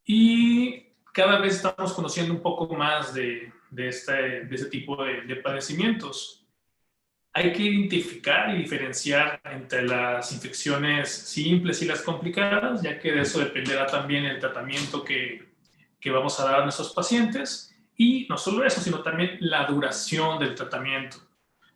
Y cada vez estamos conociendo un poco más de ese tipo de padecimientos. Hay que identificar y diferenciar entre las infecciones simples y las complicadas, ya que de eso dependerá también el tratamiento que vamos a dar a nuestros pacientes. Y no solo eso, sino también la duración del tratamiento.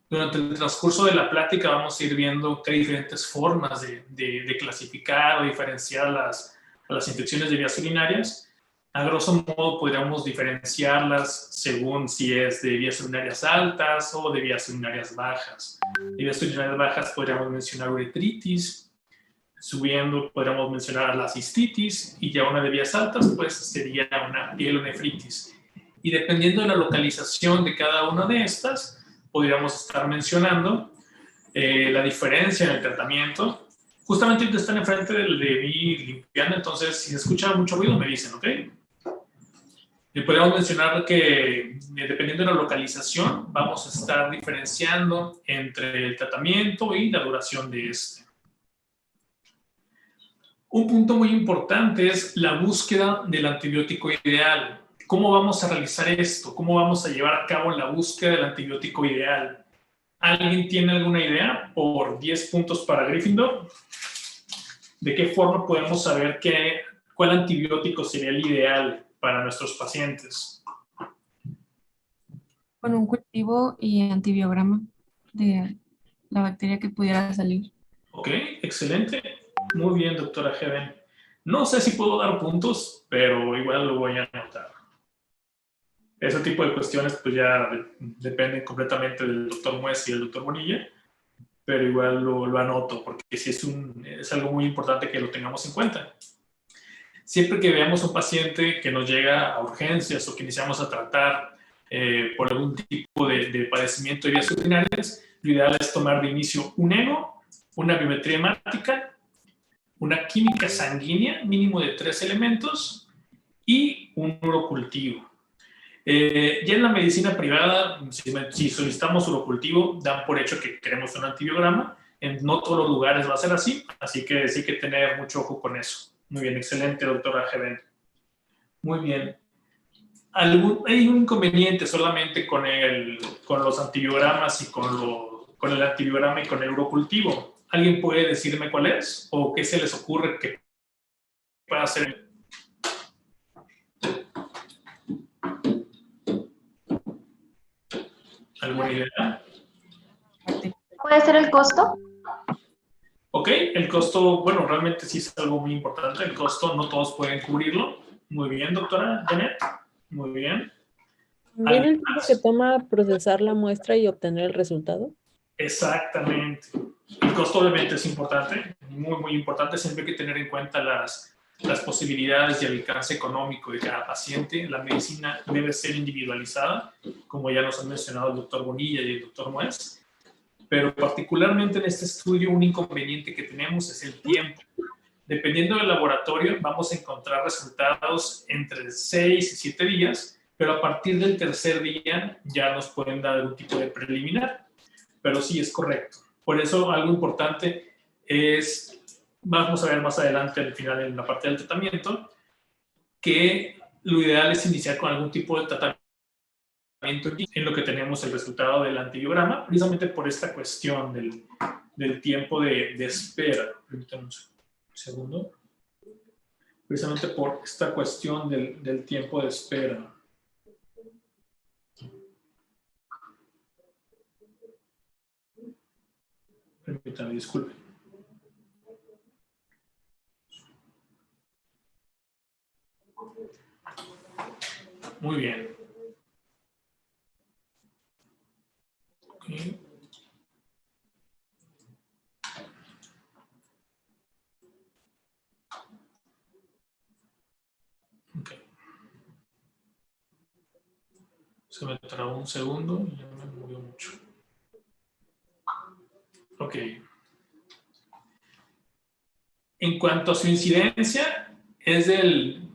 Durante el transcurso de la plática vamos a ir viendo que hay diferentes formas de clasificar o diferenciar las infecciones de vías urinarias. A grosso modo podríamos diferenciarlas según si es de vías urinarias altas o de vías urinarias bajas. De vías urinarias bajas podríamos mencionar uretritis, subiendo podríamos mencionar la cistitis, y ya una de vías altas pues sería una pielonefritis. Y dependiendo de la localización de cada una de estas, podríamos estar mencionando la diferencia en el tratamiento. Justamente ahorita están enfrente de mí limpiando, entonces si se escucha mucho ruido me dicen, ¿ok? Y podríamos mencionar que dependiendo de la localización vamos a estar diferenciando entre el tratamiento y la duración de este. Un punto muy importante es la búsqueda del antibiótico ideal. ¿Cómo vamos a realizar esto? ¿Cómo vamos a llevar a cabo la búsqueda del antibiótico ideal? ¿Alguien tiene alguna idea? Por 10 puntos para Gryffindor. ¿De qué forma podemos saber cuál antibiótico sería el ideal para nuestros pacientes? Con un cultivo y antibiograma de la bacteria que pudiera salir. Ok, excelente. Muy bien, doctora Heaven. No sé si puedo dar puntos, pero igual lo voy a anotar. Ese tipo de cuestiones pues ya dependen completamente del doctor Muez y del doctor Bonilla, pero igual lo anoto porque sí es algo muy importante que lo tengamos en cuenta. Siempre que veamos un paciente que nos llega a urgencias o que iniciamos a tratar por algún tipo de padecimiento de vías urinarias, lo ideal es tomar de inicio un ego, una biometría hemática, una química sanguínea, mínimo de 3 elementos, y un urocultivo. Ya en la medicina privada, si solicitamos urocultivo, dan por hecho que queremos un antibiograma. En no todos los lugares va a ser así que sí hay que tener mucho ojo con eso. Muy bien, excelente, doctora Heaven. Muy bien. Hay un inconveniente solamente con los antibiogramas y con el antibiograma y con el urocultivo. ¿Alguien puede decirme cuál es? ¿O qué se les ocurre que pueda ser? ¿Alguna idea? ¿Puede ser el costo? Ok, el costo, bueno, realmente sí es algo muy importante. El costo no todos pueden cubrirlo. Muy bien, doctora Janet. Muy bien. ¿También el tiempo que toma procesar la muestra y obtener el resultado? Exactamente. El costo obviamente es importante, muy, muy importante. Siempre hay que tener en cuenta las posibilidades y el alcance económico de cada paciente. La medicina debe ser individualizada, como ya nos han mencionado el doctor Bonilla y el doctor Muez. Pero particularmente en este estudio, un inconveniente que tenemos es el tiempo. Dependiendo del laboratorio, vamos a encontrar resultados entre 6 y 7 días, pero a partir del tercer día ya nos pueden dar un tipo de preliminar. Pero sí, es correcto. Por eso algo importante es, vamos a ver más adelante al final en la parte del tratamiento, que lo ideal es iniciar con algún tipo de tratamiento en lo que tenemos el resultado del antibiograma, precisamente por esta cuestión del tiempo de espera. Permítanme un segundo. Precisamente por esta cuestión del tiempo de espera. Permítanme, disculpen. Muy bien. Okay. Ok. Se me trabó un segundo y ya me movió mucho. Ok. En cuanto a su incidencia, es del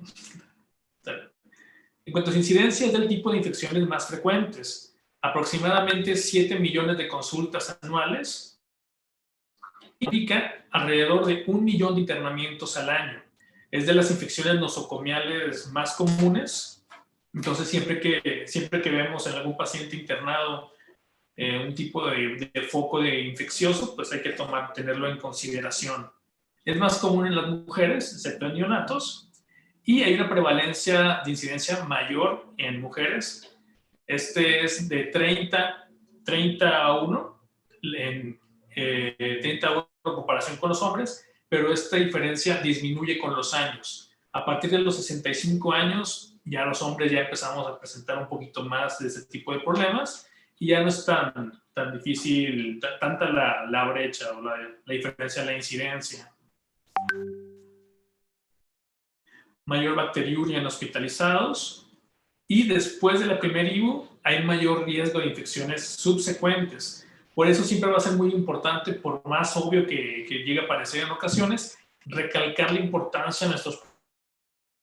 tipo de infecciones más frecuentes. Aproximadamente 7 millones de consultas anuales, implica alrededor de 1 millón de internamientos al año. es de las infecciones nosocomiales más comunes. Entonces, siempre que vemos en algún paciente internado un tipo de foco de infeccioso, pues hay que tenerlo en consideración. Es más común en las mujeres, excepto en neonatos, y hay una prevalencia de incidencia mayor en mujeres. Este es de 30 a 1, 30 a 1 en comparación con los hombres, pero esta diferencia disminuye con los años. A partir de los 65 años, ya los hombres ya empezamos a presentar un poquito más de este tipo de problemas y ya no es tan difícil, tanta la brecha o la diferencia en la incidencia. Mayor bacteriuria en hospitalizados y después de la primera IBU hay mayor riesgo de infecciones subsecuentes. Por eso siempre va a ser muy importante, por más obvio que llegue a aparecer en ocasiones, recalcar la importancia a nuestros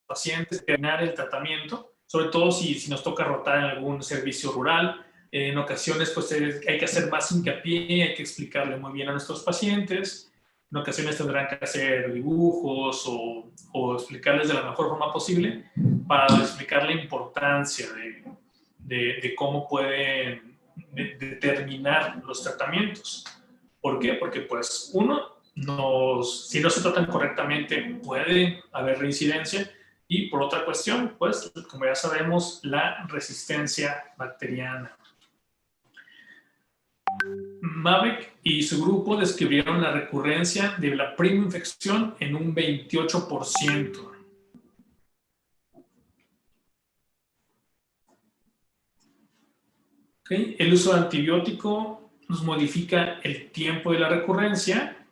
pacientes de terminar el tratamiento, sobre todo si nos toca rotar en algún servicio rural. En ocasiones pues hay que hacer más hincapié, hay que explicarle muy bien a nuestros pacientes. En ocasiones tendrán que hacer dibujos o explicarles de la mejor forma posible para explicar la importancia de cómo pueden determinar los tratamientos. ¿Por qué? Porque pues si no se tratan correctamente puede haber reincidencia y por otra cuestión, pues como ya sabemos, la resistencia bacteriana. Mabeck y su grupo describieron la recurrencia de la prima infección en un 28%. ¿Okay? El uso de antibiótico nos modifica el tiempo de la recurrencia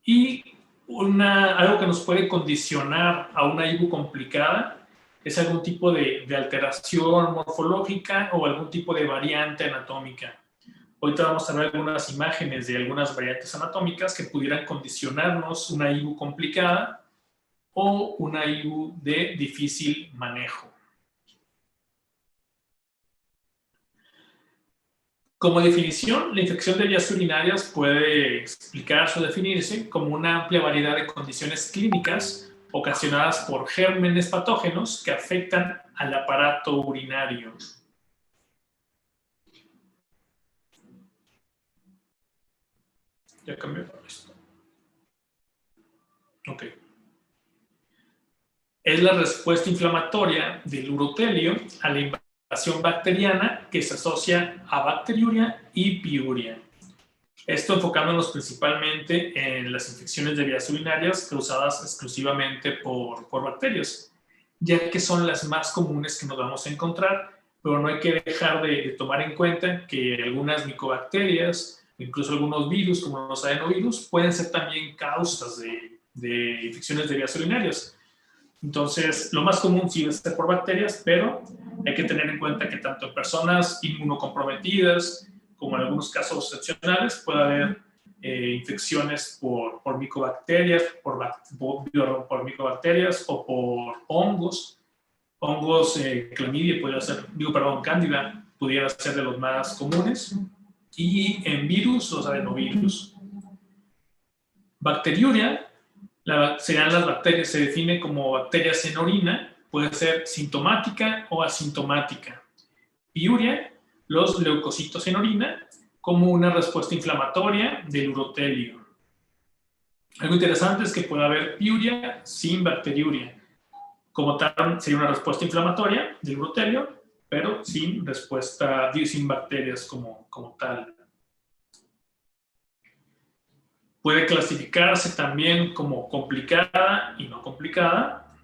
y algo que nos puede condicionar a una IBU complicada es algún tipo de alteración morfológica o algún tipo de variante anatómica. Ahorita vamos a ver algunas imágenes de algunas variantes anatómicas que pudieran condicionarnos una IBU complicada o una IBU de difícil manejo. Como definición, la infección de vías urinarias puede explicarse o definirse como una amplia variedad de condiciones clínicas ocasionadas por gérmenes patógenos que afectan al aparato urinario. Ya cambió esto. Ok. Es la respuesta inflamatoria del urotelio a la invasión bacteriana que se asocia a bacteriuria y piuria. Esto enfocándonos principalmente en las infecciones de vías urinarias causadas exclusivamente por bacterias, ya que son las más comunes que nos vamos a encontrar, pero no hay que dejar de tomar en cuenta que algunas micobacterias, incluso algunos virus como los adenovirus, pueden ser también causas de infecciones de vías urinarias. Entonces, lo más común sí es por bacterias, pero hay que tener en cuenta que tanto en personas inmunocomprometidas como en algunos casos excepcionales puede haber infecciones por micobacterias, por micobacterias o por hongos. Hongos, clamidia, cándida, pudiera ser de los más comunes. Y en virus, los adenovirus. Bacteriuria, serían las bacterias, se define como bacterias en orina, puede ser sintomática o asintomática. Piuria, los leucocitos en orina, como una respuesta inflamatoria del urotelio. Algo interesante es que puede haber piuria sin bacteriuria. Como tal, sería una respuesta inflamatoria del urotelio, pero sin bacterias como tal. Puede clasificarse también como complicada y no complicada.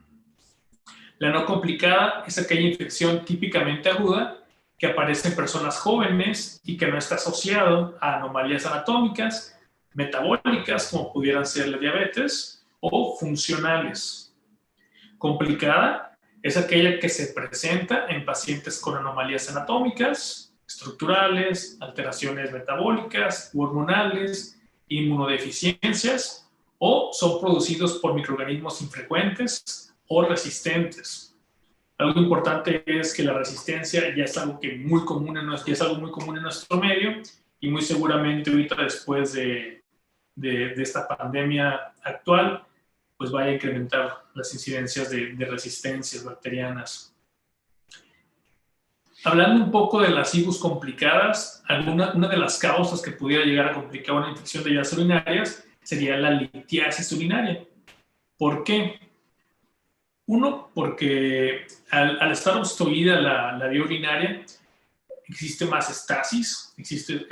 La no complicada es aquella infección típicamente aguda que aparece en personas jóvenes y que no está asociado a anomalías anatómicas, metabólicas, como pudieran ser la diabetes, o funcionales. Complicada es aquella que se presenta en pacientes con anomalías anatómicas, estructurales, alteraciones metabólicas, hormonales, inmunodeficiencias o son producidos por microorganismos infrecuentes o resistentes. Algo importante es que la resistencia ya es algo muy común en nuestro medio y muy seguramente ahorita después de de esta pandemia actual, pues vaya a incrementar las incidencias de resistencias bacterianas. Hablando un poco de las IBUs complicadas, una de las causas que pudiera llegar a complicar una infección de vías urinarias sería la litiasis urinaria. ¿Por qué? Uno, porque al estar obstruida la vía urinaria, existe más estasis, existe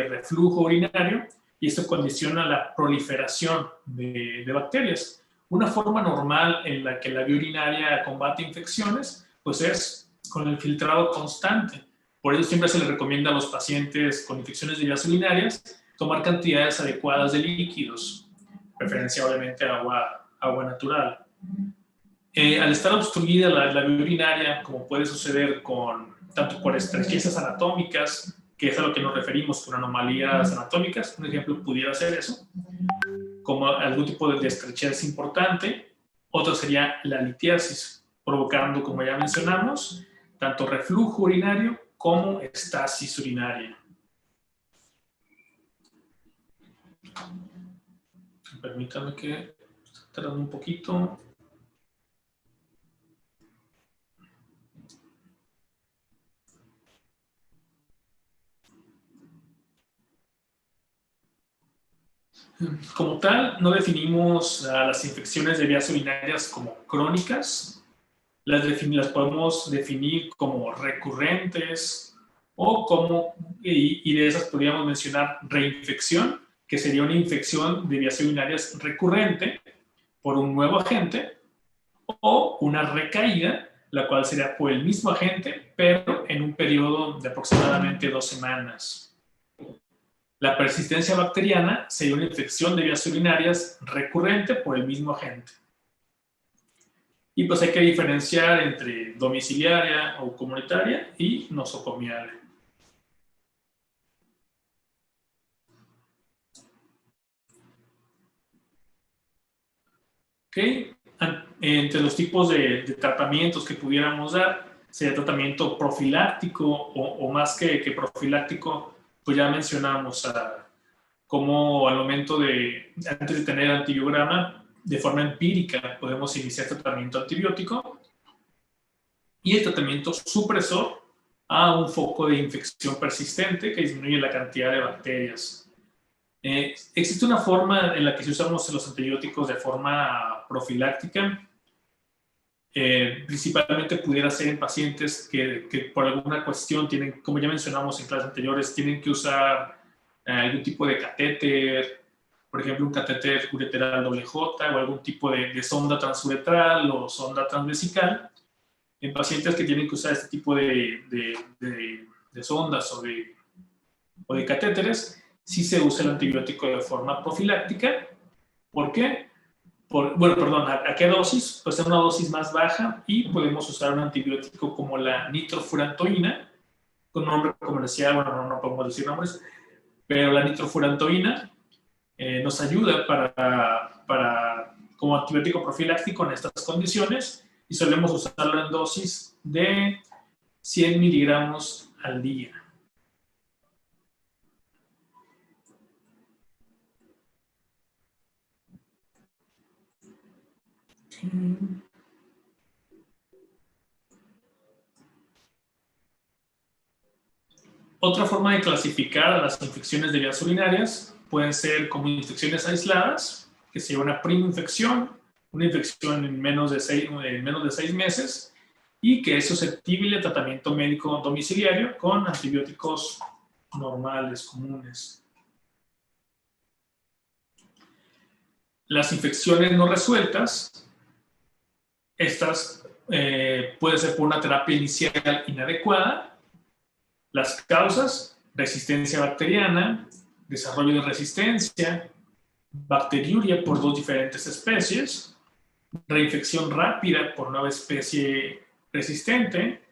reflujo urinario, y esto condiciona la proliferación de bacterias. Una forma normal en la que la vía urinaria combate infecciones, pues es con el filtrado constante. Por eso siempre se les recomienda a los pacientes con infecciones de vías urinarias tomar cantidades adecuadas de líquidos, preferencialmente agua natural. Al estar obstruida la vía urinaria, como puede suceder tanto por estrechezas anatómicas, que es a lo que nos referimos con anomalías anatómicas, un ejemplo pudiera ser eso, como algún tipo de estrechez importante. Otro sería la litiasis, provocando, como ya mencionamos, tanto reflujo urinario como estasis urinaria. Permítanme que esté tardando un poquito. Como tal, no definimos a las infecciones de vías urinarias como crónicas. Las podemos definir como recurrentes y de esas podríamos mencionar reinfección, que sería una infección de vías urinarias recurrente por un nuevo agente, o una recaída, la cual sería por el mismo agente, pero en un periodo de aproximadamente 2 semanas. La persistencia bacteriana sería una infección de vías urinarias recurrente por el mismo agente. Y pues hay que diferenciar entre domiciliaria o comunitaria y nosocomial. Okay. Entre los tipos de tratamientos que pudiéramos dar, sería tratamiento profiláctico o más que profiláctico, pues ya mencionamos cómo al momento antes de tener antibiograma, de forma empírica podemos iniciar tratamiento antibiótico, y el tratamiento supresor a un foco de infección persistente que disminuye la cantidad de bacterias. Existe una forma en la que se usan los antibióticos de forma profiláctica. Principalmente pudiera ser en pacientes que por alguna cuestión tienen, como ya mencionamos en clases anteriores, tienen que usar algún tipo de catéter, por ejemplo un catéter ureteral WJ o algún tipo de sonda transuretral o sonda transvesical. En pacientes que tienen que usar este tipo de sondas o de catéteres, sí se usa el antibiótico de forma profiláctica. ¿Por qué? ¿A qué dosis? Pues a una dosis más baja, y podemos usar un antibiótico como la nitrofurantoína, con nombre comercial, bueno, no podemos decir nombres, pero la nitrofurantoína nos ayuda como antibiótico profiláctico en estas condiciones, y solemos usarlo en dosis de 100 miligramos al día. Otra forma de clasificar a las infecciones de vías urinarias pueden ser como infecciones aisladas, que sería una prima infección, una infección en menos de 6 meses, y que es susceptible a tratamiento médico domiciliario con antibióticos normales, comunes. Las infecciones no resueltas, estas pueden ser por una terapia inicial inadecuada. Las causas: resistencia bacteriana, desarrollo de resistencia, bacteriuria por 2 diferentes especies, reinfección rápida por nueva especie resistente,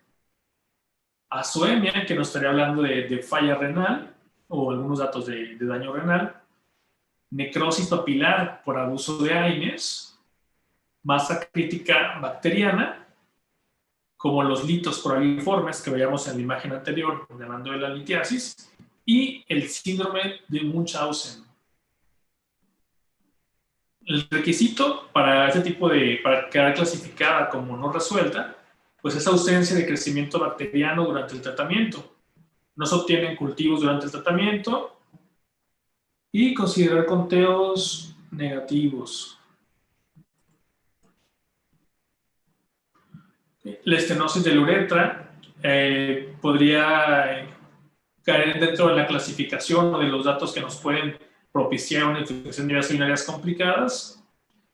azoemia, que nos estaría hablando de falla renal o algunos datos de daño renal, necrosis papilar por abuso de AINES, masa crítica bacteriana, como los litos coraliformes que veíamos en la imagen anterior, hablando de la litiasis, y el síndrome de Munchausen. El requisito para este tipo para quedar clasificada como no resuelta, pues es ausencia de crecimiento bacteriano durante el tratamiento. No se obtienen cultivos durante el tratamiento y considerar conteos negativos. La estenosis de la uretra podría caer dentro de la clasificación o de los datos que nos pueden propiciar una infección de vías urinarias complicadas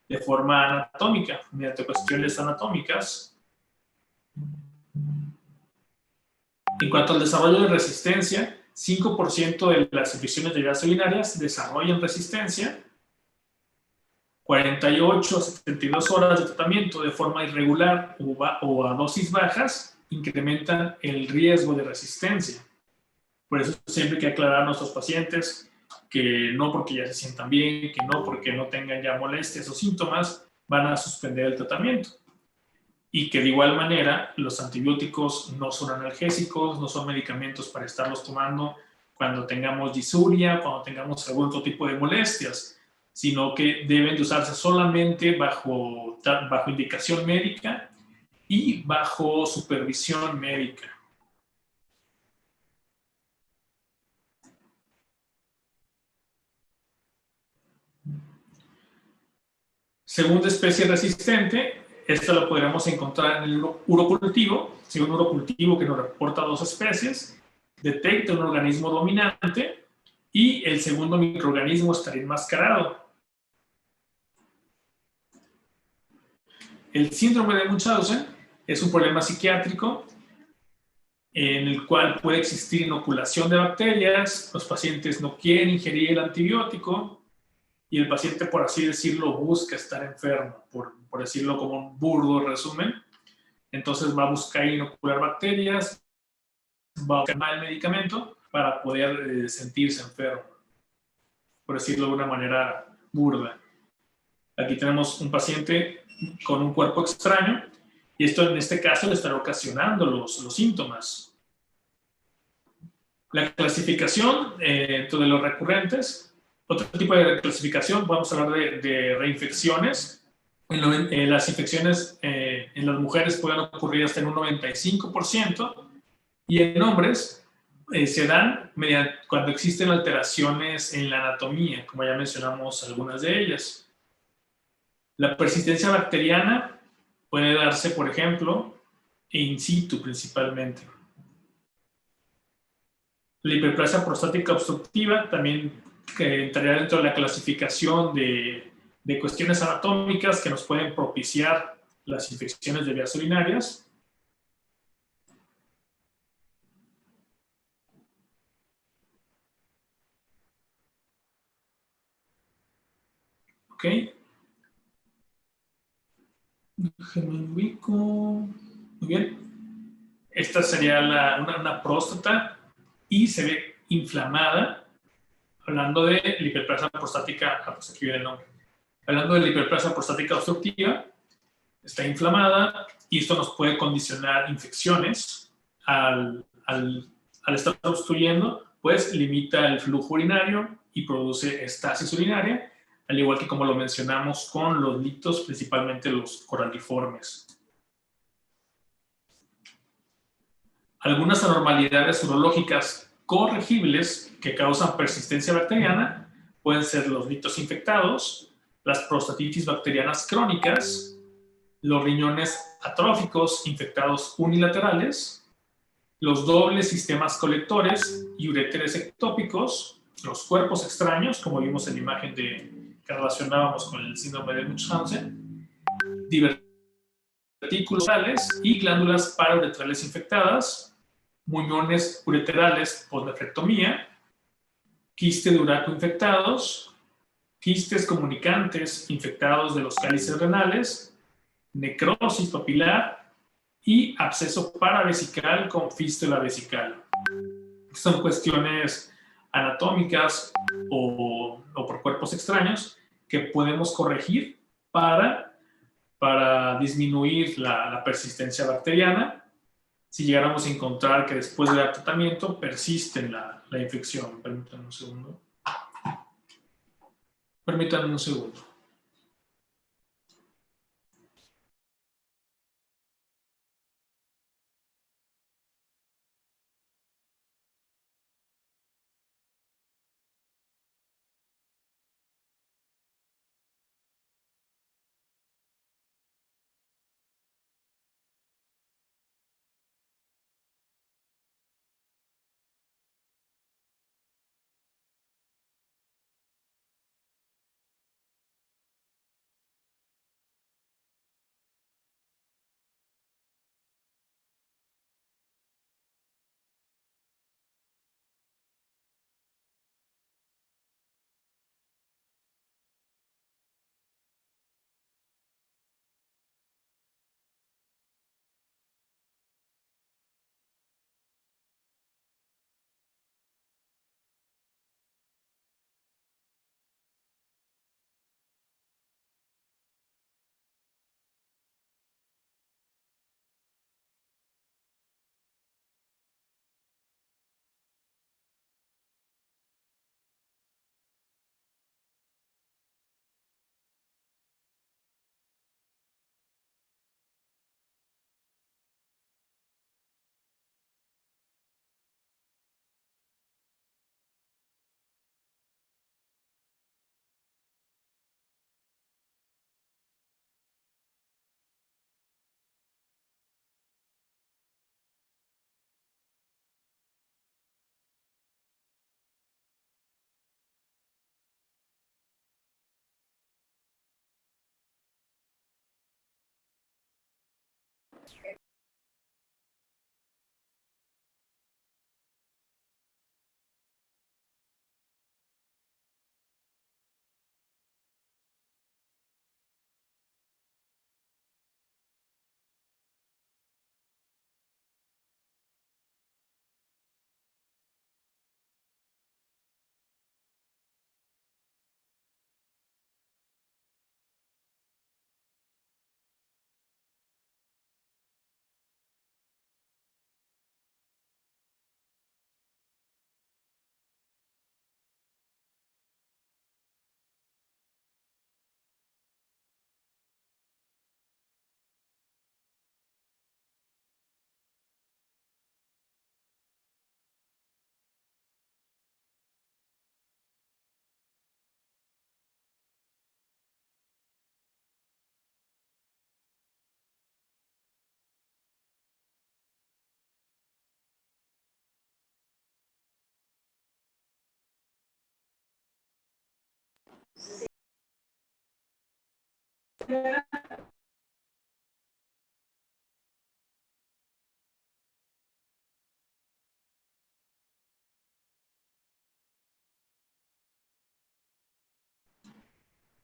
de forma anatómica, mediante cuestiones anatómicas. En cuanto al desarrollo de resistencia, 5% de las infecciones de vías urinarias desarrollan resistencia. 48 a 72 horas de tratamiento de forma irregular o a dosis bajas incrementan el riesgo de resistencia. Por eso siempre hay que aclarar a nuestros pacientes que no porque ya se sientan bien, que no porque no tengan ya molestias o síntomas, van a suspender el tratamiento. Y que de igual manera los antibióticos no son analgésicos, no son medicamentos para estarlos tomando cuando tengamos disuria, cuando tengamos algún otro tipo de molestias, sino que deben de usarse solamente bajo indicación médica y bajo supervisión médica. Segunda especie resistente, esta lo podremos encontrar en el urocultivo. Si un urocultivo que nos reporta 2 especies, detecta un organismo dominante y el segundo microorganismo estaría enmascarado. El síndrome de Munchausen es un problema psiquiátrico en el cual puede existir inoculación de bacterias, los pacientes no quieren ingerir el antibiótico y el paciente, por así decirlo, busca estar enfermo, por decirlo como un burdo resumen. Entonces va a buscar inocular bacterias, va a buscar el medicamento para poder sentirse enfermo, por decirlo de una manera burda. Aquí tenemos un paciente con un cuerpo extraño y esto en este caso le estará ocasionando los síntomas. La clasificación dentro de los recurrentes, otro tipo de clasificación, vamos a hablar de reinfecciones. Las infecciones en las mujeres pueden ocurrir hasta en un 95% y en hombres se dan cuando existen alteraciones en la anatomía, como ya mencionamos algunas de ellas. La persistencia bacteriana puede darse, por ejemplo, in situ principalmente. La hiperplasia prostática obstructiva también entraría dentro de la clasificación de cuestiones anatómicas que nos pueden propiciar las infecciones de vías urinarias. Ok. Déjenme ubico. Muy bien. Esta sería una próstata y se ve inflamada. Hablando de la hiperplasia prostática, pues aquí viene el nombre. Hablando de la hiperplasia prostática obstructiva, está inflamada y esto nos puede condicionar infecciones. Al estar obstruyendo, pues limita el flujo urinario y produce estasis urinaria, al igual que como lo mencionamos con los litos, principalmente los coralliformes. Algunas anormalidades urológicas corregibles que causan persistencia bacteriana pueden ser los litos infectados, las prostatitis bacterianas crónicas, los riñones atróficos infectados unilaterales, los dobles sistemas colectores y uréteres ectópicos, los cuerpos extraños, como vimos en la imagen que relacionábamos con el síndrome de Munchausen, divertículos orales y glándulas parauretrales infectadas, muñones ureterales post-nefrectomía, quiste de uraco infectados, quistes comunicantes infectados de los cálices renales, necrosis papilar y absceso paravesical con fístula vesical. Son cuestiones anatómicas o por cuerpos extraños que podemos corregir para disminuir la persistencia bacteriana si llegáramos a encontrar que después del tratamiento persiste la infección. Permítanme un segundo. Permítanme un segundo.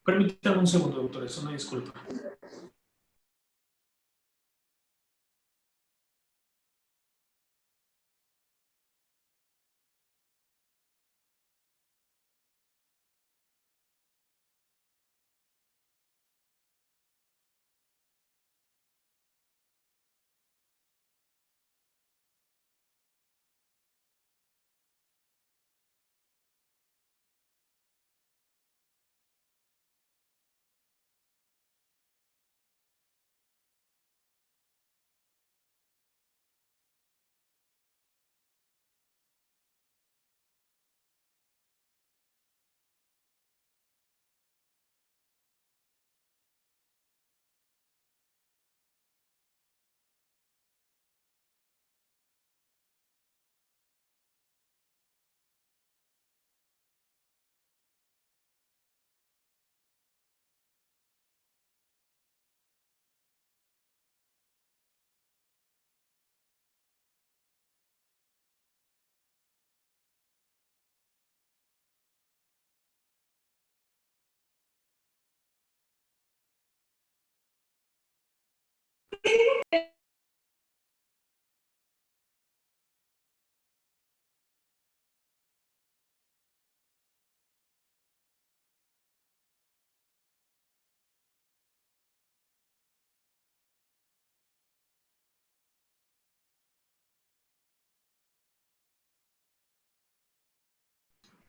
Permítame un segundo, doctor, eso me disculpa.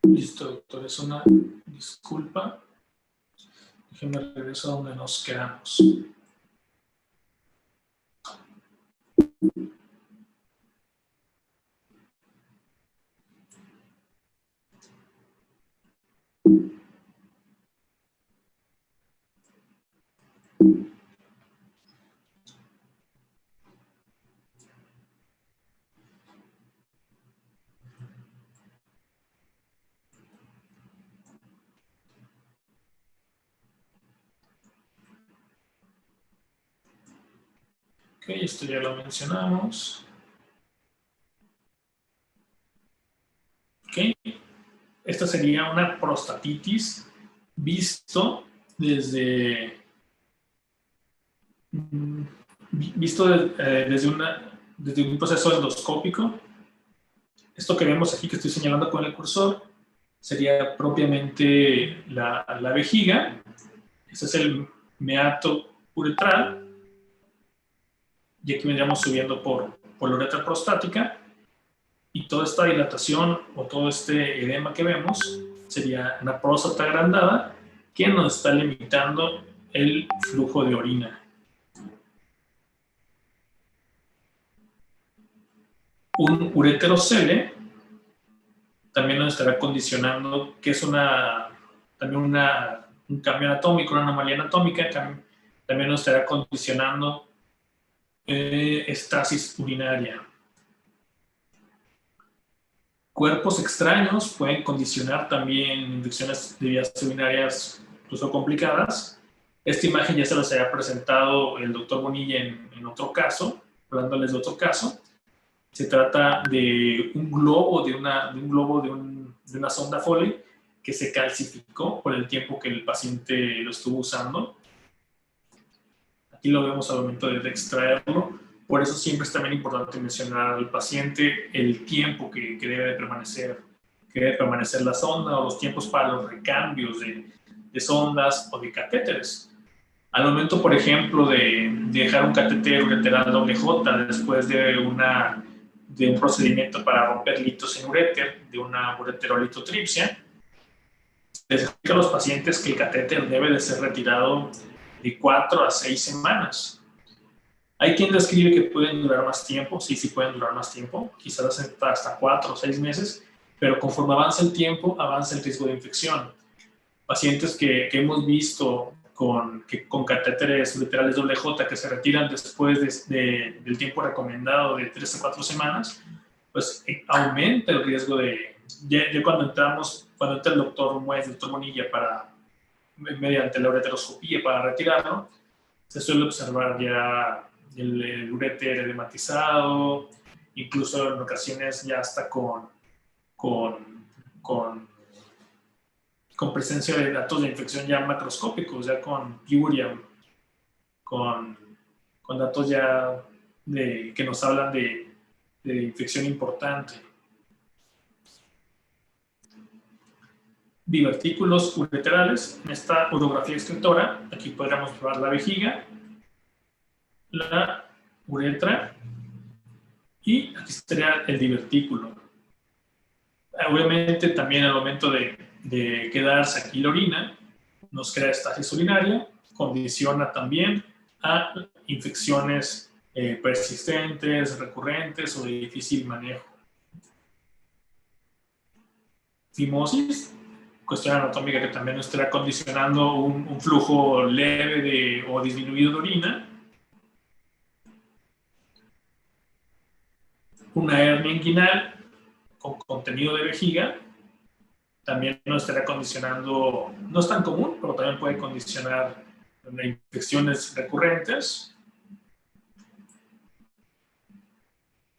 Listo, doctor, es una disculpa. Déjenme regreso a donde nos quedamos. Ok, esto ya lo mencionamos. Ok, esta sería una prostatitis visto desde, desde un proceso endoscópico. Esto que vemos aquí que estoy señalando con el cursor sería propiamente la vejiga. Ese es el meato uretral. Y aquí vendríamos subiendo por la uretra prostática. Y toda esta dilatación o todo este edema que vemos sería una próstata agrandada que nos está limitando el flujo de orina. Un ureterocele también nos estará condicionando, que es también un cambio anatómico, una anomalía anatómica, también nos estará condicionando estasis urinaria. Cuerpos extraños pueden condicionar también infecciones de vías urinarias incluso complicadas. Esta imagen ya se las había presentado el doctor Bonilla en otro caso, hablándoles de otro caso. Se trata de un globo, de una sonda Foley que se calcificó por el tiempo que el paciente lo estuvo usando. Aquí lo vemos al momento de extraerlo. Por eso siempre es también importante mencionar al paciente el tiempo que debe permanecer la sonda o los tiempos para los recambios de sondas o de catéteres. Al momento, por ejemplo, de dejar un catéter ureteral doble J después de un procedimiento para romper litos en uréter, de una ureterolitotripsia, les explica a los pacientes que el catéter debe de ser retirado de 4 a 6 semanas. Hay quien describe que pueden durar más tiempo, sí pueden durar más tiempo, quizás hasta 4 o 6 meses, pero conforme avanza el tiempo, avanza el riesgo de infección. Pacientes que hemos visto con catéteres ureterales J que se retiran después del tiempo recomendado de 3 a 4 semanas, pues aumenta el riesgo de, ya cuando entra el doctor Bonilla mediante la ureteroscopía para retirarlo, se suele observar ya el uréter edematizado, incluso en ocasiones ya hasta con presencia de datos de infección ya macroscópicos, ya con piuria, con datos ya que nos hablan de infección importante. Divertículos ureterales. En esta urografía escritora, aquí podríamos probar la vejiga, la uretra y aquí estaría el divertículo. Obviamente también al momento de quedarse aquí la orina, nos crea estasis urinaria, condiciona también a infecciones persistentes, recurrentes o de difícil manejo. Fimosis, cuestión anatómica que también nos estará condicionando un flujo leve o disminuido de orina. Una hernia inguinal con contenido de vejiga también nos estará condicionando, no es tan común, pero también puede condicionar infecciones recurrentes.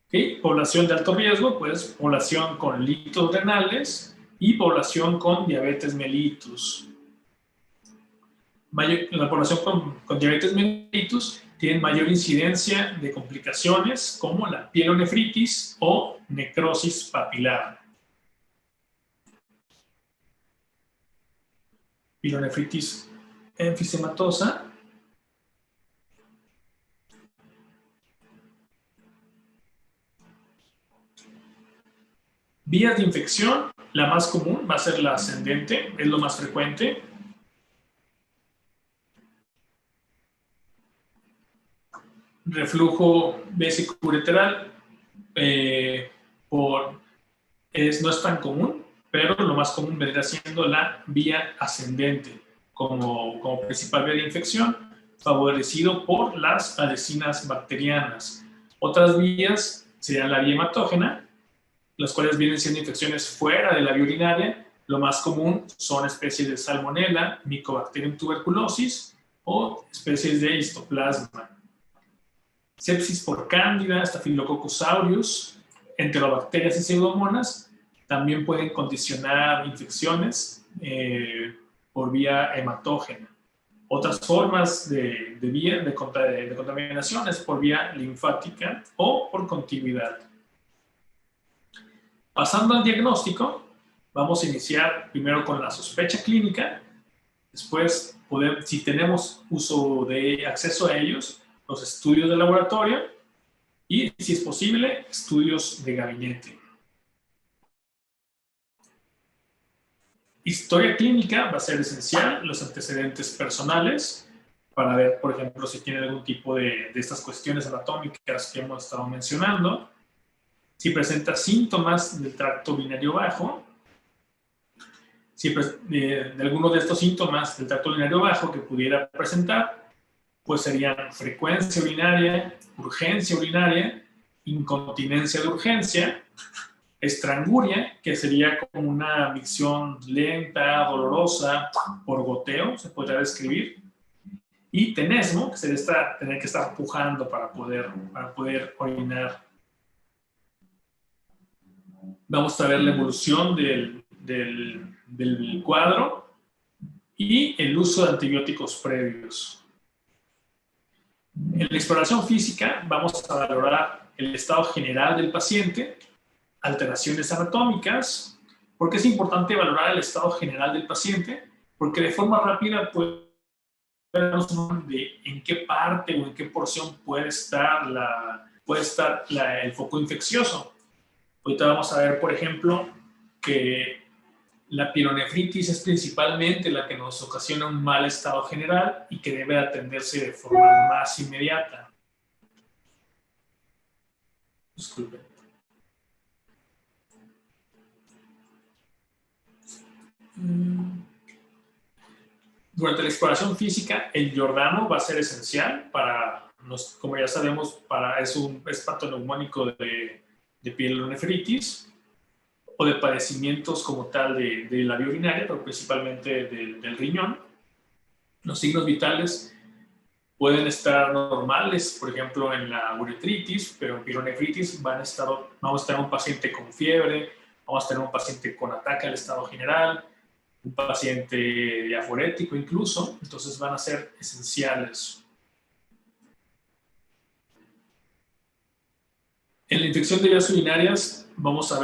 ¿Okay? Población de alto riesgo, pues población con litos renales y población con diabetes mellitus. La población con diabetes mellitus tiene mayor incidencia de complicaciones como la pielonefritis o necrosis papilar. Pielonefritis enfisematosa. Vías de infección La más común va a ser la ascendente, es lo más frecuente. Reflujo vesicoureteral no es tan común, pero lo más común vendría siendo la vía ascendente como principal vía de infección, favorecido por las adhesinas bacterianas. Otras vías serían la vía hematógena, las cuales vienen siendo infecciones fuera de la vía urinaria. Lo más común son especies de Salmonella, Mycobacterium tuberculosis o especies de Histoplasma. Sepsis por Cándida, Staphylococcus aureus, enterobacterias y pseudomonas también pueden condicionar infecciones por vía hematógena. Otras formas de contaminación es por vía linfática o por contigüidad. Pasando al diagnóstico, vamos a iniciar primero con la sospecha clínica, después, si tenemos acceso a ellos, los estudios de laboratorio y, si es posible, estudios de gabinete. Historia clínica va a ser esencial, los antecedentes personales, para ver, por ejemplo, si tiene algún tipo de estas cuestiones anatómicas que hemos estado mencionando. Si presenta síntomas del tracto urinario bajo, de alguno de estos síntomas del tracto urinario bajo que pudiera presentar, pues serían frecuencia urinaria, urgencia urinaria, incontinencia de urgencia, estranguria, que sería como una micción lenta, dolorosa, por goteo, se podría describir, y tenesmo, que sería tener que estar pujando para poder orinar. Vamos a ver la evolución del cuadro y el uso de antibióticos previos. En la exploración física vamos a valorar el estado general del paciente, alteraciones anatómicas. ¿Por qué es importante valorar el estado general del paciente? Porque de forma rápida podemos ver en qué parte o en qué porción puede estar el foco infeccioso. Ahorita vamos a ver, por ejemplo, que la pielonefritis es principalmente la que nos ocasiona un mal estado general y que debe atenderse de forma más inmediata. Disculpen. Durante la exploración física, el Giordano va a ser esencial como ya sabemos, es patoneumónico de pielonefritis o de padecimientos como tal de la vía urinaria, pero principalmente del riñón. Los signos vitales pueden estar normales, por ejemplo, en la uretritis, pero en pielonefritis vamos a tener un paciente con fiebre, vamos a tener un paciente con ataque al estado general, un paciente diaforético incluso, entonces van a ser esenciales. En la infección de vías urinarias vamos a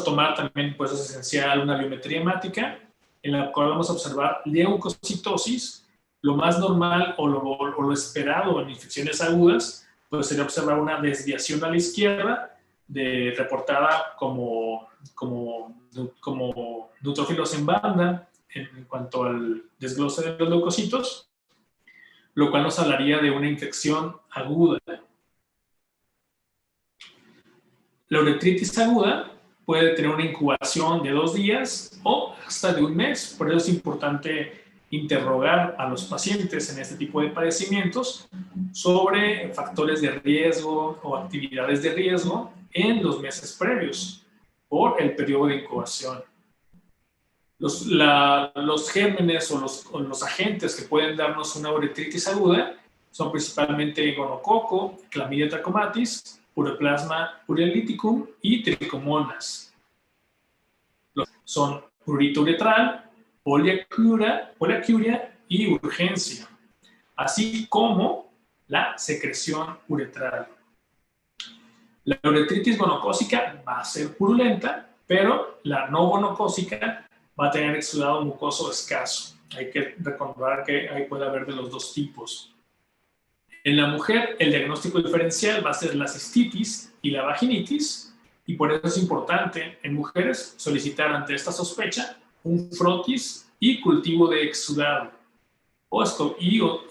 tomar también, pues es esencial, una biometría hemática, en la cual vamos a observar leucocitosis. Lo más normal o lo esperado en infecciones agudas, pues sería observar una desviación a la izquierda, reportada como neutrófilos en banda en cuanto al desglose de los leucocitos, lo cual nos hablaría de una infección aguda. La uretritis aguda puede tener una incubación de 2 días o hasta de 1 mes. Por eso es importante interrogar a los pacientes en este tipo de padecimientos sobre factores de riesgo o actividades de riesgo en los meses previos por el periodo de incubación. Los gérmenes o los agentes que pueden darnos una uretritis aguda son principalmente gonococo, Chlamydia trachomatis, Uroplasma urelyticum y Trichomonas. Son prurito uretral, poliaquiuria y urgencia, así como la secreción uretral. La uretritis gonocócica va a ser purulenta, pero la no gonocócica va a tener exudado mucoso escaso. Hay que recordar que ahí puede haber de los 2 tipos. En la mujer, el diagnóstico diferencial va a ser la cistitis y la vaginitis, Y por eso es importante en mujeres solicitar ante esta sospecha un frotis y cultivo de exudado o escobillado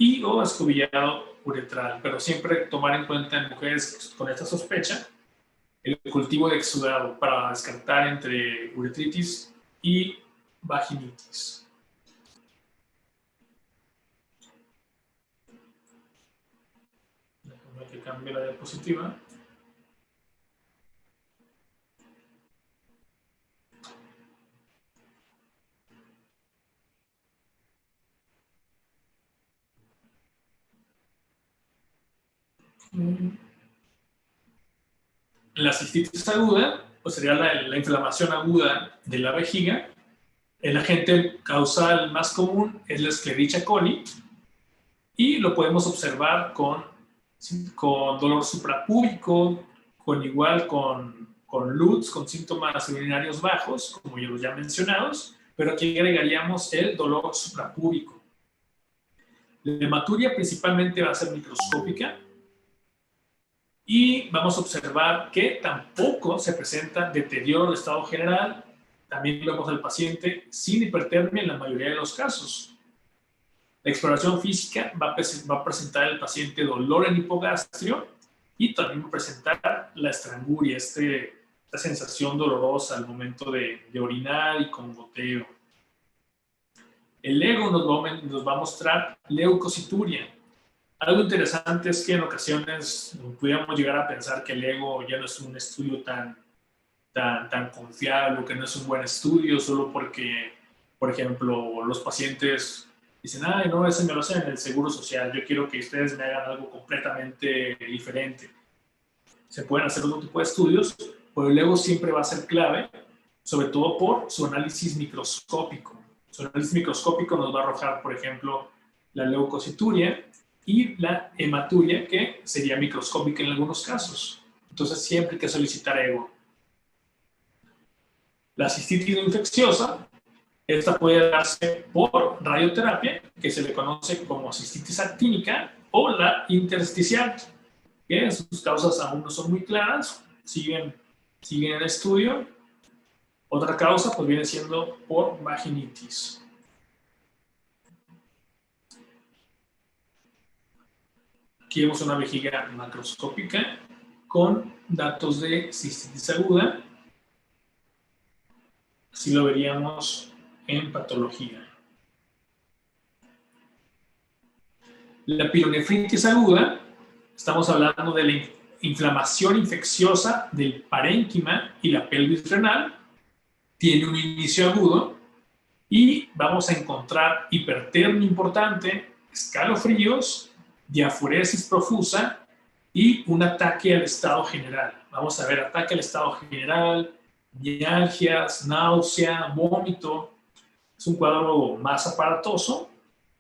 uretral, pero siempre tomar en cuenta en mujeres con esta sospecha el cultivo de exudado para descartar entre uretritis y vaginitis. Déjame que cambie la diapositiva. La cistitis aguda, pues sería la inflamación aguda de la vejiga. El agente causal más común es la Escherichia coli y lo podemos observar con dolor suprapúbico, con LUTS, con síntomas urinarios bajos, como ya los ya mencionados, pero aquí agregaríamos el dolor suprapúbico. La hematuria principalmente va a ser microscópica y vamos a observar que tampoco se presenta deterioro del estado general. También vemos al paciente sin hipertermia en la mayoría de los casos. La exploración física va a presentar al paciente dolor en hipogastrio y también va a presentar la estranguria, esta sensación dolorosa al momento de orinar y con goteo. El ego nos va a mostrar leucocituria. Algo interesante es que en ocasiones pudiéramos llegar a pensar que el ego ya no es un estudio tan confiable, que no es un buen estudio, solo porque, por ejemplo, los pacientes dicen, ay, no, ese me lo hacen en el Seguro Social, yo quiero que ustedes me hagan algo completamente diferente. Se pueden hacer otro tipo de estudios, pero el ego siempre va a ser clave, sobre todo por su análisis microscópico. Su análisis microscópico nos va a arrojar, por ejemplo, la leucocituria y la hematuria, que sería microscópica en algunos casos. Entonces, siempre hay que solicitar ego. La cistitis no infecciosa, esta puede darse por radioterapia, que se le conoce como cistitis actínica, o la intersticial, que sus causas aún no son muy claras, siguen en estudio. Otra causa pues viene siendo por vaginitis. Aquí vemos una vejiga macroscópica con datos de cistitis aguda. Así lo veríamos en patología. La pielonefritis aguda, estamos hablando de la inflamación infecciosa del parénquima y la pelvis renal. Tiene un inicio agudo y vamos a encontrar hipertermia importante, escalofríos, diafuresis profusa y un ataque al estado general. Vamos a ver ataque al estado general, mialgias, náusea, vómito. Es un cuadro más aparatoso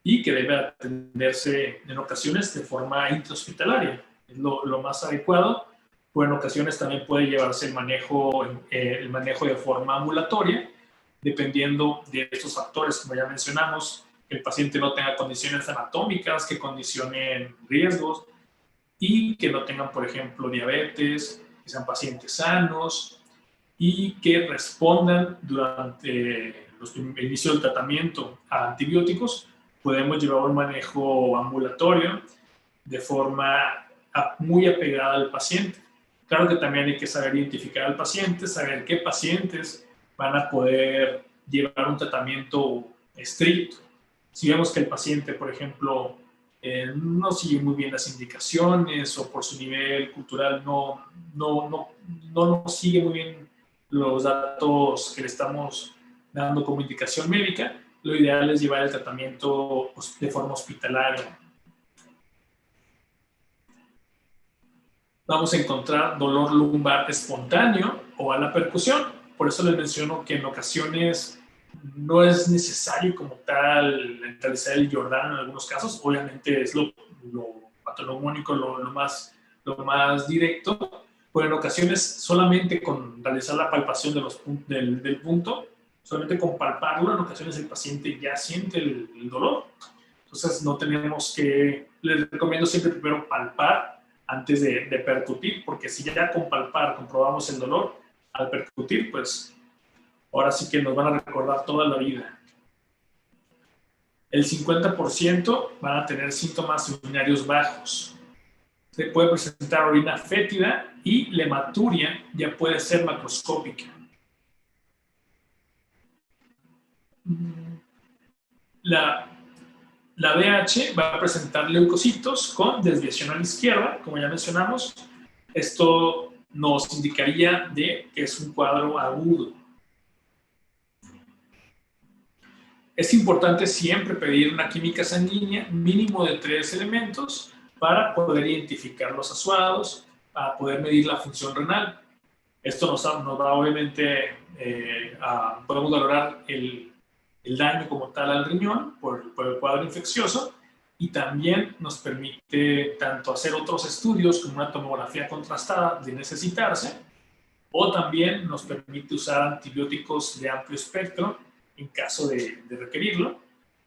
y que debe atenderse en ocasiones de forma intrahospitalaria. Es lo más adecuado. Pues en ocasiones también puede llevarse el manejo de forma ambulatoria, dependiendo de estos factores, como ya mencionamos, que el paciente no tenga condiciones anatómicas que condicionen riesgos y que no tengan, por ejemplo, diabetes, que sean pacientes sanos y que respondan durante el inicio del tratamiento a antibióticos. Podemos llevar un manejo ambulatorio de forma muy apegada al paciente. Claro que también hay que saber identificar al paciente, saber qué pacientes van a poder llevar un tratamiento estricto. Si vemos que el paciente, por ejemplo, no sigue muy bien las indicaciones o por su nivel cultural no sigue muy bien los datos que le estamos dando como indicación médica, lo ideal es llevar el tratamiento de forma hospitalaria. Vamos a encontrar dolor lumbar espontáneo o a la percusión. Por eso les menciono que en ocasiones no es necesario como tal realizar el Jordan en algunos casos. Obviamente es lo patologónico, lo más directo, pero en ocasiones solamente con realizar la palpación del punto, solamente con palparlo, en ocasiones el paciente ya siente el dolor. Entonces no tenemos que, les recomiendo siempre primero palpar antes de percutir, porque si ya con palpar comprobamos el dolor, al percutir, pues ahora sí que nos van a recordar toda la vida. El 50% van a tener síntomas urinarios bajos. Se puede presentar orina fétida y la hematuria ya puede ser macroscópica. La BH va a presentar leucocitos con desviación a la izquierda, como ya mencionamos. Esto nos indicaría de que es un cuadro agudo. Es importante siempre pedir una química sanguínea mínimo de 3 elementos para poder identificar los asuados, para poder medir la función renal. Esto nos da obviamente, podemos valorar el daño como tal al riñón por el cuadro infeccioso, y también nos permite tanto hacer otros estudios como una tomografía contrastada de necesitarse, o también nos permite usar antibióticos de amplio espectro en caso de requerirlo,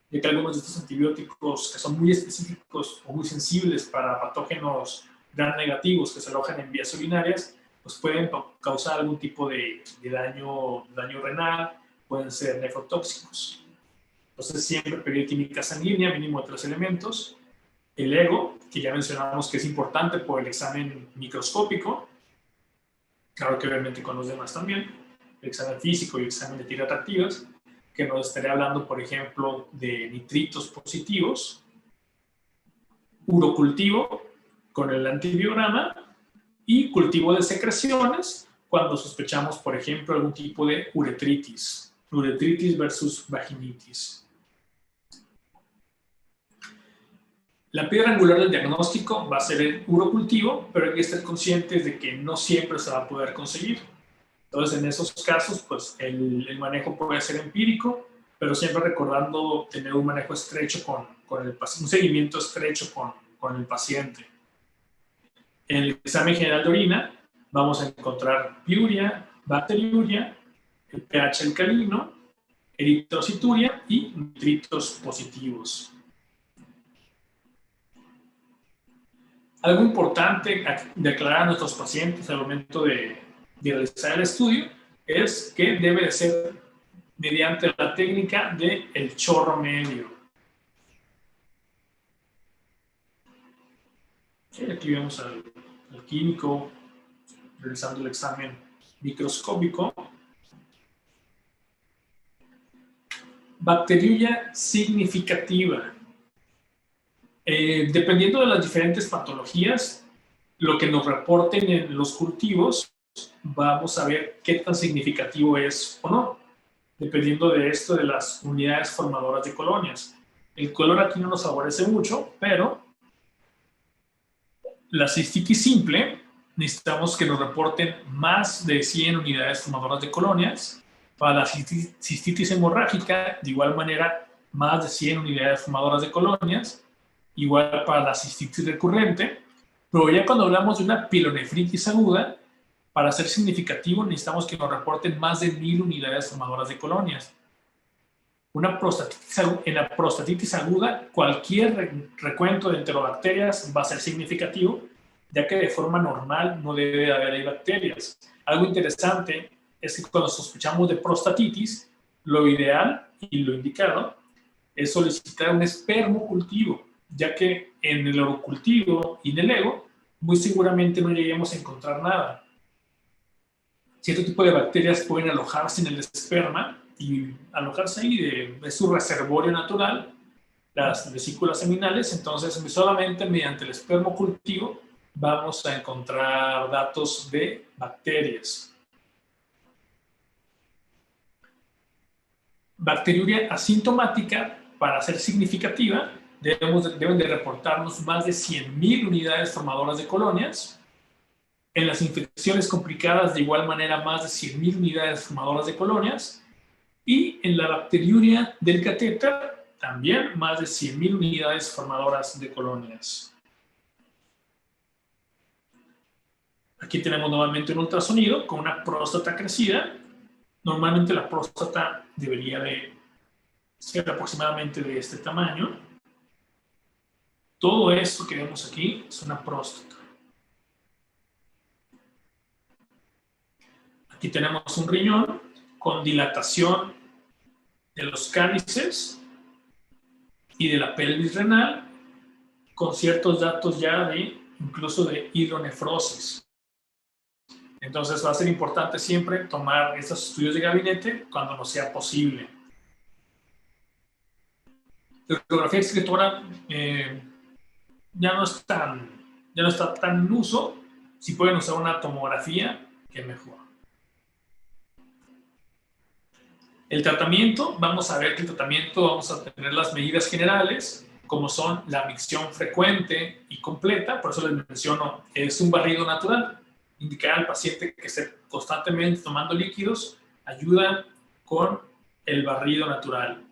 ya que algunos de estos antibióticos que son muy específicos o muy sensibles para patógenos gram negativos que se alojan en vías urinarias, pues pueden causar algún tipo de daño renal, pueden ser nefrotóxicos. Entonces siempre pedir química sanguínea, mínimo de 3 elementos. El ego, que ya mencionamos que es importante por el examen microscópico, claro que obviamente con los demás también, el examen físico y el examen de tiras reactivas, que nos estaría hablando, por ejemplo, de nitritos positivos, urocultivo con el antibiograma y cultivo de secreciones cuando sospechamos, por ejemplo, algún tipo de uretritis versus vaginitis. La piedra angular del diagnóstico va a ser el urocultivo, pero hay que estar conscientes de que no siempre se va a poder conseguir. Entonces, en esos casos, pues el manejo puede ser empírico, pero siempre recordando tener un manejo estrecho con el paciente, un seguimiento estrecho con el paciente. En el examen general de orina vamos a encontrar piuria, bacteriuria, el pH alcalino, eritrocituria y nitritos positivos. Algo importante de aclarar a nuestros pacientes al momento de realizar el estudio es que debe de ser mediante la técnica del chorro medio. Aquí vemos al químico realizando el examen microscópico. Bacteriuria significativa. Dependiendo de las diferentes patologías, lo que nos reporten en los cultivos, vamos a ver qué tan significativo es o no, dependiendo de esto de las unidades formadoras de colonias. El color aquí no nos favorece mucho, pero la cistitis simple, necesitamos que nos reporten más de 100 unidades formadoras de colonias. Para la cistitis hemorrágica, de igual manera, más de 100 unidades formadoras de colonias. Igual para la cistitis recurrente. Pero ya cuando hablamos de una pielonefritis aguda, para ser significativo necesitamos que nos reporten más de 1000 unidades formadoras de colonias. En la prostatitis aguda, cualquier recuento de enterobacterias va a ser significativo, ya que de forma normal no debe de haber ahí bacterias. Algo interesante es que cuando sospechamos de prostatitis, lo ideal y lo indicado es solicitar un espermocultivo, ya que en el orocultivo y en el ego muy seguramente no lleguemos a encontrar nada. Cierto tipo de bacterias pueden alojarse en el esperma y alojarse ahí, es su reservorio natural, las vesículas seminales. Entonces solamente mediante el espermocultivo vamos a encontrar datos de bacterias. Bacteriuria asintomática, para ser significativa, deben de reportarnos más de 100.000 unidades formadoras de colonias. En las infecciones complicadas, de igual manera, más de 100.000 unidades formadoras de colonias. Y en la bacteriuria del catéter, también más de 100.000 unidades formadoras de colonias. Aquí tenemos nuevamente un ultrasonido con una próstata crecida. Normalmente la próstata debería de ser aproximadamente de este tamaño. Todo esto que vemos aquí es una próstata. Aquí tenemos un riñón con dilatación de los cálices y de la pelvis renal, con ciertos datos ya de, incluso de hidronefrosis. Entonces va a ser importante siempre tomar estos estudios de gabinete cuando no sea posible. La radiografía escritora ya no está tan en uso. Si pueden usar una tomografía, qué mejor. El tratamiento, vamos a ver que el tratamiento vamos a tener las medidas generales, como son la micción frecuente y completa. Por eso les menciono, es un barrido natural. Indicar al paciente que esté constantemente tomando líquidos ayuda con el barrido natural.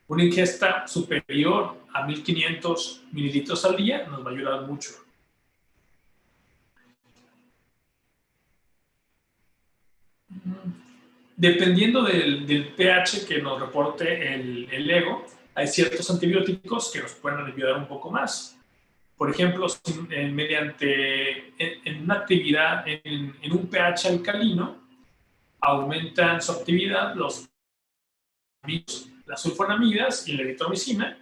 Una ingesta superior a 1500 mililitros al día nos va a ayudar mucho. Dependiendo del pH que nos reporte el ego, hay ciertos antibióticos que nos pueden ayudar un poco más. Por ejemplo, mediante en una actividad en un pH alcalino, aumentan su actividad las sulfonamidas y la eritromicina,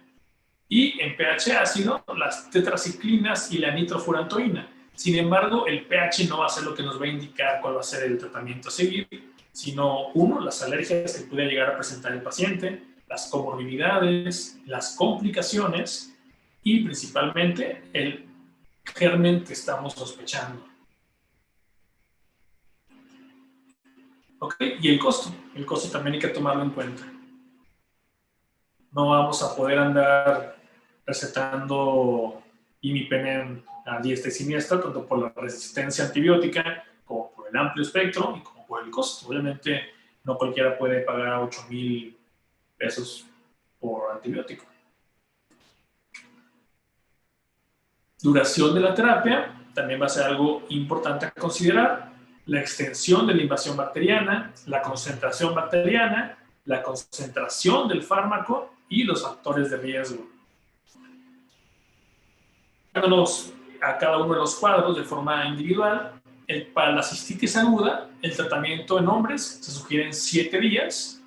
y en pH ácido, las tetraciclinas y la nitrofurantoína. Sin embargo, el pH no va a ser lo que nos va a indicar cuál va a ser el tratamiento a seguir, sino, uno, las alergias que puede llegar a presentar el paciente, las comorbilidades, las complicaciones y principalmente el germen que estamos sospechando. ¿Ok? Y el costo también hay que tomarlo en cuenta. No vamos a poder andar recetando imipenem a diestra y siniestra, tanto por la resistencia antibiótica como por el amplio espectro y como por el costo. Obviamente no cualquiera puede pagar 8,000 pesos por antibiótico. Duración de la terapia también va a ser algo importante a considerar. La extensión de la invasión bacteriana, la concentración bacteriana, la concentración del fármaco y los factores de riesgo. Vámonos a cada uno de los cuadros de forma individual. Para la cistitis aguda, el tratamiento en hombres se sugieren 7 días.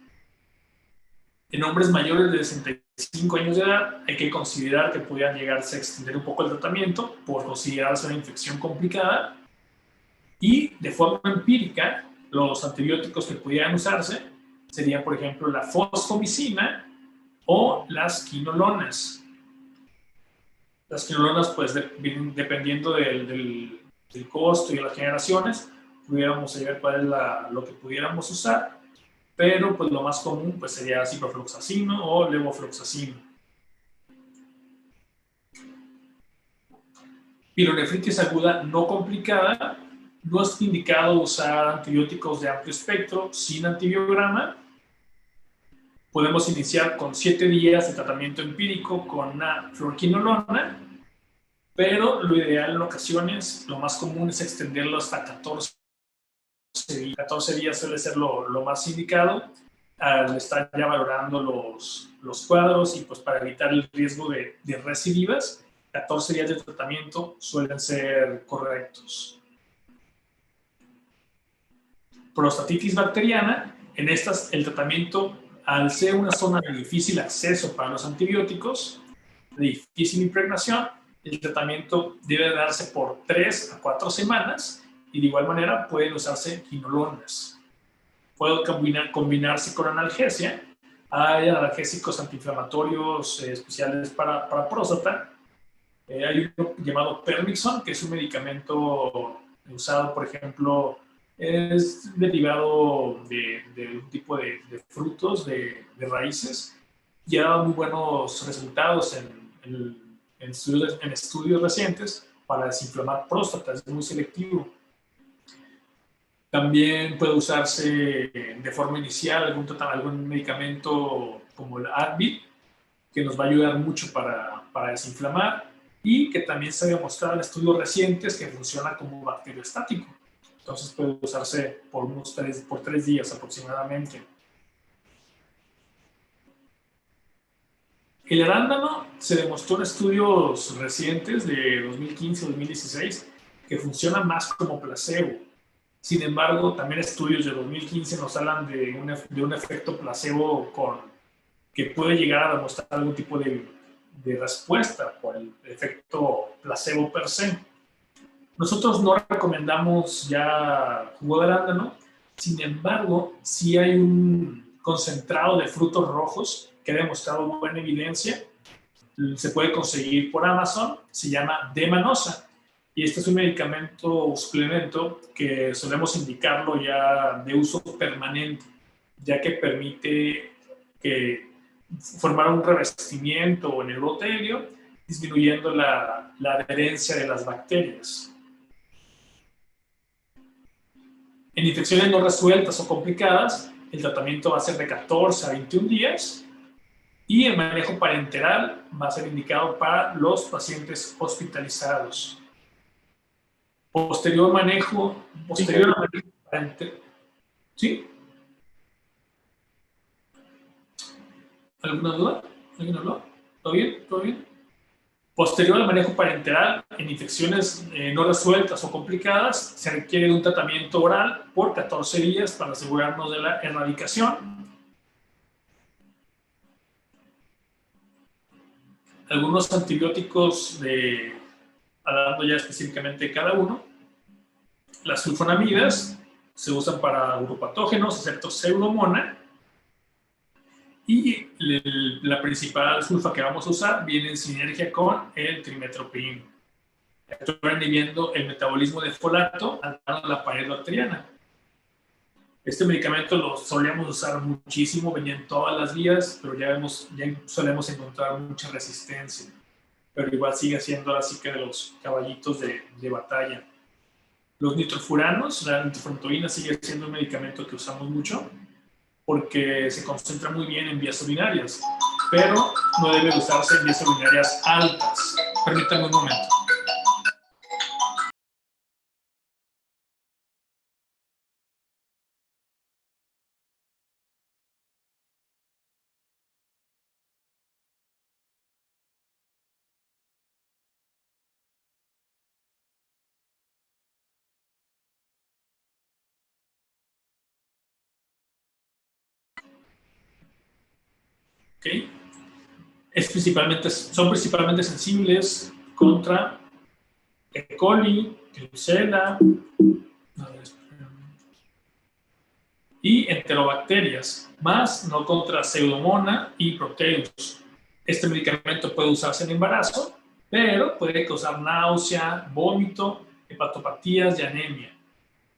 En hombres mayores de 65 años de edad, hay que considerar que pudieran llegarse a extender un poco el tratamiento por considerarse una infección complicada. Y de forma empírica, los antibióticos que pudieran usarse serían, por ejemplo, la fosfomicina o las quinolonas. Las quinolonas, pues, dependiendo del costo y de las generaciones, pudiéramos saber cuál es lo que pudiéramos usar, pero pues lo más común pues, sería ciprofloxacino o levofloxacino. Pielonefritis aguda no complicada, no es indicado usar antibióticos de amplio espectro sin antibiograma. Podemos iniciar con 7 días de tratamiento empírico con una fluoroquinolona, pero lo ideal en ocasiones, lo más común es extenderlo hasta 14 días. 14 días suele ser lo más indicado al estar ya valorando los cuadros y pues para evitar el riesgo de recidivas, 14 días de tratamiento suelen ser correctos. Prostatitis bacteriana, en estas el tratamiento, al ser una zona de difícil acceso para los antibióticos, de difícil impregnación, el tratamiento debe darse por 3 a 4 semanas y de igual manera pueden usarse quinolonas. Puede combinarse con analgesia. Hay analgésicos antiinflamatorios especiales para próstata. Hay uno llamado Permixon, que es un medicamento usado, por ejemplo, es derivado de un tipo de frutos, de raíces, y ha dado muy buenos resultados en estudios recientes para desinflamar próstata, es muy selectivo. También puede usarse de forma inicial algún medicamento como el Advil, que nos va a ayudar mucho para desinflamar y que también se ha demostrado en estudios recientes que funciona como bacteriostático. Entonces puede usarse por 3 días aproximadamente. El arándano se demostró en estudios recientes de 2015-2016 que funciona más como placebo. Sin embargo, también estudios de 2015 nos hablan de un efecto placebo que puede llegar a demostrar algún tipo de respuesta por el efecto placebo per se. Nosotros no recomendamos ya jugo de arándano, sin embargo, sí hay un concentrado de frutos rojos que ha demostrado buena evidencia. Se puede conseguir por Amazon, se llama D-manosa. Y este es un medicamento o suplemento que solemos indicarlo ya de uso permanente, ya que permite formar un revestimiento en el urotelio, disminuyendo la adherencia de las bacterias. En infecciones no resueltas o complicadas, el tratamiento va a ser de 14 a 21 días y el manejo parenteral va a ser indicado para los pacientes hospitalizados. Posterior al manejo parenteral. ¿Sí? ¿Alguna duda? ¿Alguien habló? ¿Todo bien? ¿Todo bien? Posterior al manejo parenteral, en infecciones no resueltas o complicadas, se requiere un tratamiento oral por 14 días para asegurarnos de la erradicación. Algunos antibióticos, hablando ya específicamente de cada uno, las sulfonamidas se usan para uropatógenos, excepto Pseudomonas, y la principal sulfa que vamos a usar viene en sinergia con el trimetoprim. Estoy inhibiendo el metabolismo de folato alterando la pared bacteriana. Este medicamento lo solíamos usar muchísimo, venía en todas las vías, pero ya solemos encontrar mucha resistencia. Pero igual sigue siendo la psique de los caballitos de batalla. Los nitrofuranos, la nitrofurantoína sigue siendo un medicamento que usamos mucho porque se concentra muy bien en vías urinarias, pero no debe usarse en vías urinarias altas. Permítanme un momento. ¿Okay? Son principalmente sensibles contra E. coli, Klebsiella y enterobacterias, más no contra Pseudomonas y Proteus. Este medicamento puede usarse en embarazo, pero puede causar náusea, vómito, hepatopatías y anemia.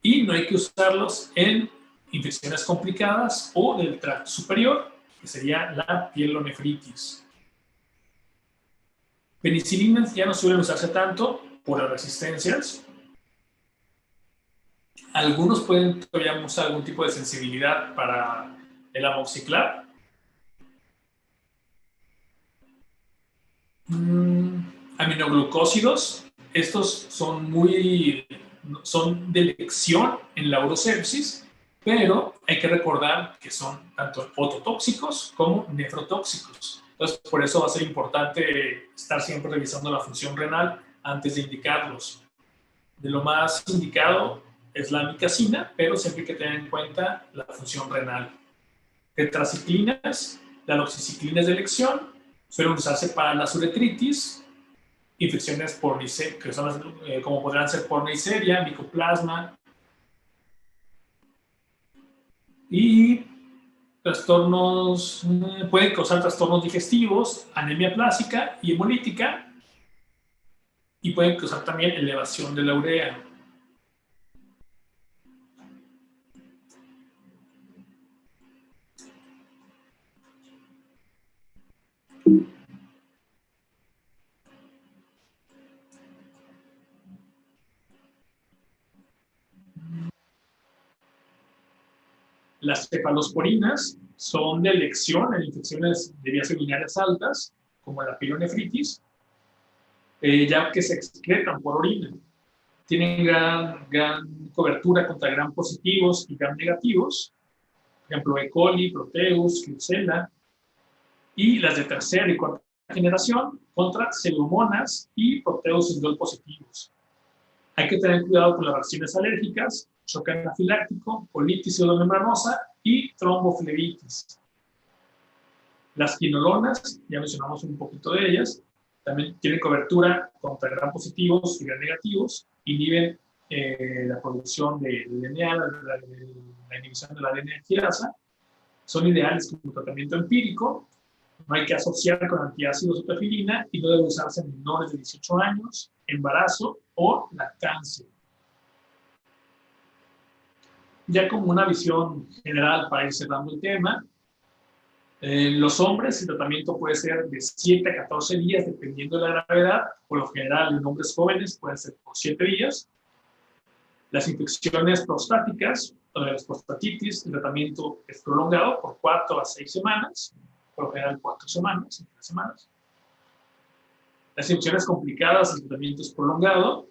Y no hay que usarlos en infecciones complicadas o del tracto superior, que sería la pielonefritis. Penicilinas ya no suelen usarse tanto por las resistencias. Algunos pueden todavía usar algún tipo de sensibilidad para el amoxiclav. Aminoglucósidos, estos son de elección en la urosepsis, pero hay que recordar que son tanto ototóxicos como nefrotóxicos. Entonces, por eso va a ser importante estar siempre revisando la función renal antes de indicarlos. De lo más indicado es la amicacina, pero siempre hay que tener en cuenta la función renal. Tetraciclinas, la doxiciclina es de elección, suelen usarse para las uretritis, infecciones por que son como podrán ser por Neisseria, micoplasma, y pueden causar trastornos digestivos, anemia plástica y hemolítica, y pueden causar también elevación de la urea. Las cefalosporinas son de elección en infecciones de vías urinarias altas, como la pielonefritis, ya que se excretan por orina. Tienen gran cobertura contra gram positivos y gram negativos, por ejemplo, E. coli, Proteus, Klebsiella, y las de tercera y cuarta generación contra Pseudomonas y Proteus indol positivos. Hay que tener cuidado con las reacciones alérgicas, shock anafiláctico, colitis pseudomembranosa y tromboflebitis. Las quinolonas, ya mencionamos un poquito de ellas, también tienen cobertura contra gram positivos y gram negativos, inhiben la producción de DNA, la inhibición de la ADN quirasa, son ideales como tratamiento empírico, no hay que asociar con antiácidos o tafilina y no debe usarse en menores de 18 años, embarazo o lactancia. Ya como una visión general para ir cerrando el tema, los hombres el tratamiento puede ser de 7 a 14 días dependiendo de la gravedad, por lo general en hombres jóvenes pueden ser por 7 días. Las infecciones prostáticas, las prostatitis, el tratamiento es prolongado por 4 a 6 semanas, por lo general 4 semanas, 3 semanas. Las infecciones complicadas, el tratamiento es prolongado.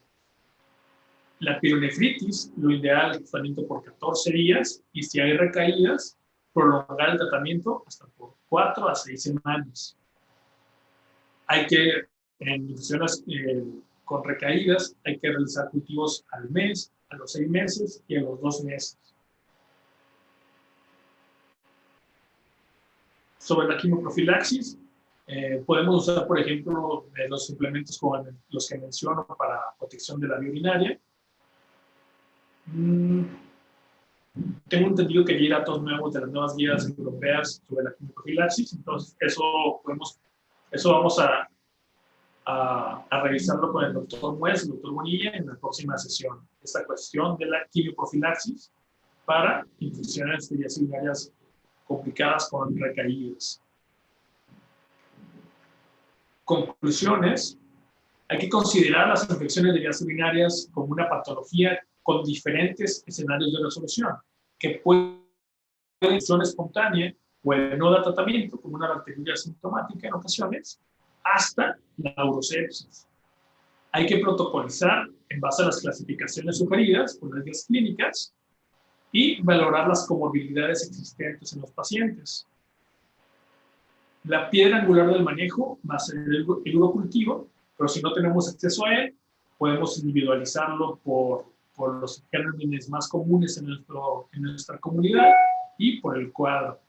La pielonefritis, lo ideal es el tratamiento por 14 días, y si hay recaídas, prolongar el tratamiento hasta por 4 a 6 semanas. Hay que, en infecciones con recaídas, hay que realizar cultivos al mes, a los 6 meses y a los 2 meses. Sobre la quimioprofilaxis, podemos usar, por ejemplo, los suplementos como los que menciono para protección de la vía urinaria. Tengo entendido que hay datos nuevos de las nuevas guías europeas sobre la quimioprofilaxis, entonces eso vamos a revisarlo con el doctor Muez, el doctor Bonilla, en la próxima sesión. Esta cuestión de la quimioprofilaxis para infecciones de vías urinarias complicadas con recaídas. Conclusiones. Hay que considerar las infecciones de vías urinarias como una patología con diferentes escenarios de resolución, que puede ser espontánea, puede no dar tratamiento, como una bacteriuria asintomática en ocasiones, hasta la urosepsis. Hay que protocolizar en base a las clasificaciones sugeridas por las guías clínicas y valorar las comorbilidades existentes en los pacientes. La piedra angular del manejo va a ser el urocultivo, pero si no tenemos acceso a él, podemos individualizarlo por los gérmenes más comunes en nuestra comunidad y por el cuadro.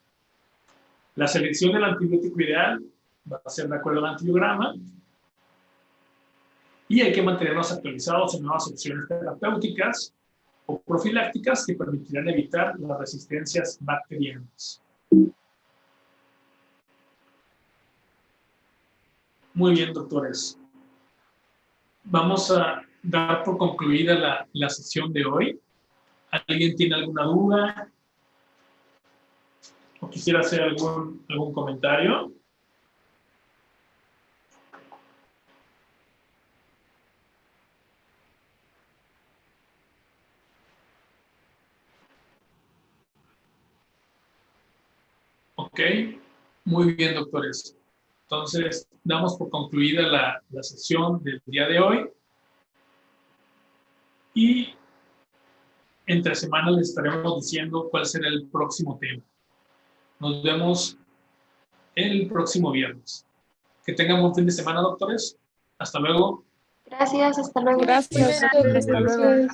La selección del antibiótico ideal va a ser de acuerdo al antibiograma, y hay que mantenernos actualizados en nuevas opciones terapéuticas o profilácticas que permitirán evitar las resistencias bacterianas. Muy bien, doctores. Vamos a dar por concluida la sesión de hoy. ¿Alguien tiene alguna duda? ¿O quisiera hacer algún comentario? Ok, muy bien, doctores. Entonces, damos por concluida la sesión del día de hoy. Y entre semana les estaremos diciendo cuál será el próximo tema. Nos vemos el próximo viernes. Que tengan un fin de semana, doctores. Hasta luego. Gracias, hasta luego. Gracias. Hasta luego.